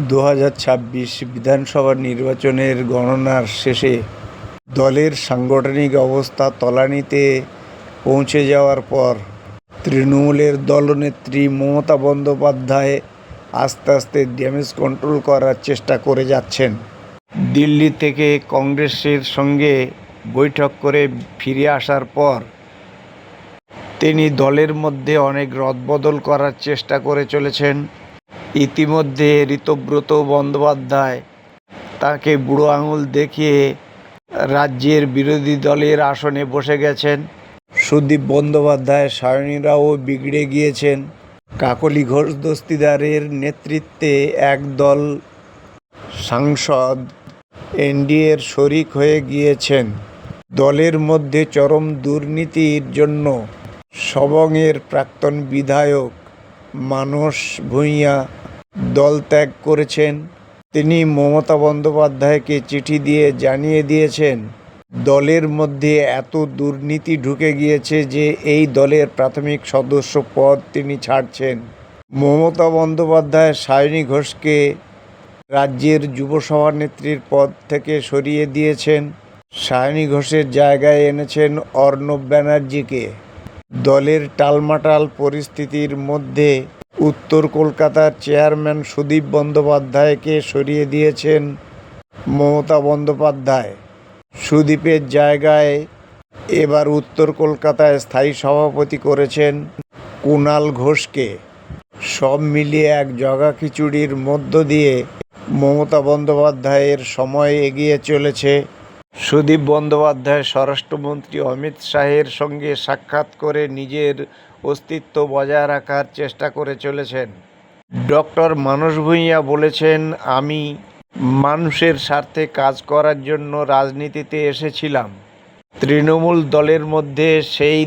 ২০২৬ বিধানসভা নির্বাচনের গণনার শেষে দলের সাংগঠনিক অবস্থা তলানিতে পৌঁছে যাওয়ার পর তৃণমূলের দলনেত্রী মমতা বন্দ্যোপাধ্যায় আস্তে আস্তে ড্যামেজ কন্ট্রোল করার চেষ্টা করে যাচ্ছেন। দিল্লি থেকে কংগ্রেসের সঙ্গে বৈঠক করে ফিরে আসার পর তিনি দলের মধ্যে অনেক রদবদল করার চেষ্টা করে চলেছেন। ইতিমধ্যে ঋতব্রত বন্দ্যোপাধ্যায় তাকে বুড়ো আঙুল দেখিয়ে রাজ্যের বিরোধী দলের আসনে বসে গেছেন। সুদীপ বন্দ্যোপাধ্যায় সায়নীরাও বিগড়ে গিয়েছেন। কাকলি ঘোষ দস্তিদারের নেতৃত্বে একদল সাংসদ এনডিএর শরিক হয়ে গিয়েছেন। দলের মধ্যে চরম দুর্নীতির জন্য সবংয়ের প্রাক্তন বিধায়ক মানস ভূঁইয়া দল ত্যাগ করেছেন। তিনি মমতা বন্দ্যোপাধ্যায়কে চিঠি দিয়ে জানিয়ে দিয়েছেন দলের মধ্যে এত দুর্নীতি ঢুকে গিয়েছে যে এই দলের প্রাথমিক সদস্য পদ তিনি ছাড়ছেন। মমতা বন্দ্যোপাধ্যায় সায়নী ঘোষকে রাজ্যের যুব সভানেত্রীর পদ থেকে সরিয়ে দিয়েছেন। সায়নী ঘোষের জায়গায় এনেছেন অর্ণব ব্যানার্জিকে। দলের টালমাটাল পরিস্থিতির মধ্যে উত্তর কলকাতার চেয়ারম্যান সুদীপ বন্দ্যোপাধ্যায়কে সরিয়ে দিয়েছেন মমতা বন্দ্যোপাধ্যায়। সুদীপের জায়গায় এবার উত্তর কলকাতায় স্থায়ী সভাপতি করেছেন কুণাল ঘোষকে। সব মিলিয়ে এক জগাখিচুড়ির মধ্য দিয়ে মমতা বন্দ্যোপাধ্যায়ের সময় এগিয়ে চলেছে। সুদীপ বন্দ্যোপাধ্যায় স্বরাষ্ট্রমন্ত্রী অমিত শাহের সঙ্গে সাক্ষাৎ করে নিজের অস্তিত্ব বজায় রাখার চেষ্টা করে চলেছেন। ডক্টর মানস ভূঁইয়া বলেছেন, আমি মানুষের স্বার্থে কাজ করার জন্য রাজনীতিতে এসেছিলাম। তৃণমূল দলের মধ্যে সেই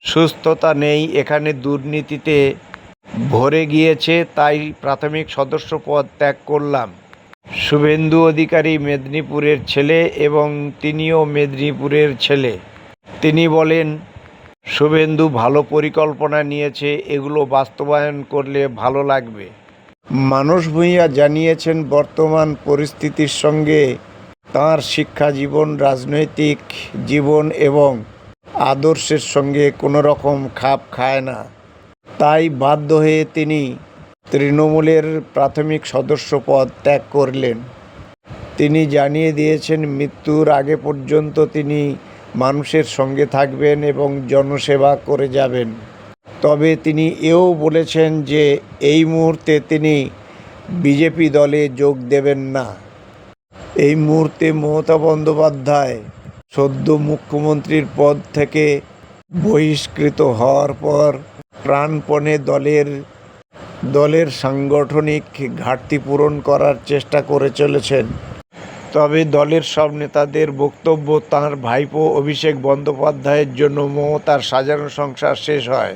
সুস্থতা নেই, এখানে দুর্নীতিতে ভরে গিয়েছে, তাই প্রাথমিক সদস্য পদ ত্যাগ করলাম। শুভেন্দু অধিকারী মেদিনীপুরের ছেলে এবং তিনিও মেদিনীপুরের ছেলে। তিনি বলেন, শুভেন্দু ভালো পরিকল্পনা নিয়েছে, এগুলো বাস্তবায়ন করলে ভালো লাগবে। মানস ভূঁইয়া জানিয়েছেন বর্তমান পরিস্থিতির সঙ্গে তাঁর শিক্ষা জীবন, রাজনৈতিক জীবন এবং আদর্শের সঙ্গে কোনো রকম খাপ খায় না। তাই বাধ্য হয়ে তিনি তৃণমূলের প্রাথমিক সদস্য পদ ত্যাগ করলেন। তিনি জানিয়ে দিয়েছেন মৃত্যুর আগে পর্যন্ত তিনি মানুষের সঙ্গে থাকবেন এবং জনসেবা করে যাবেন। তবে তিনি এও বলেছেন যে এই মুহূর্তে তিনি বিজেপি দলে যোগ দেবেন না। এই মুহূর্তে মমতা বন্দ্যোপাধ্যায় সদ্য মুখ্যমন্ত্রীর পদ থেকে বহিষ্কৃত হওয়ার পর প্রাণপণে দলের সাংগঠনিক ঘাটতি পূরণ করার চেষ্টা করে চলেছেন। তবে দলের সব নেতাদের বক্তব্য, তাঁর ভাইপো অভিষেক বন্দ্যোপাধ্যায়ের জন্য মমতার সাজানো সংসার শেষ হয়।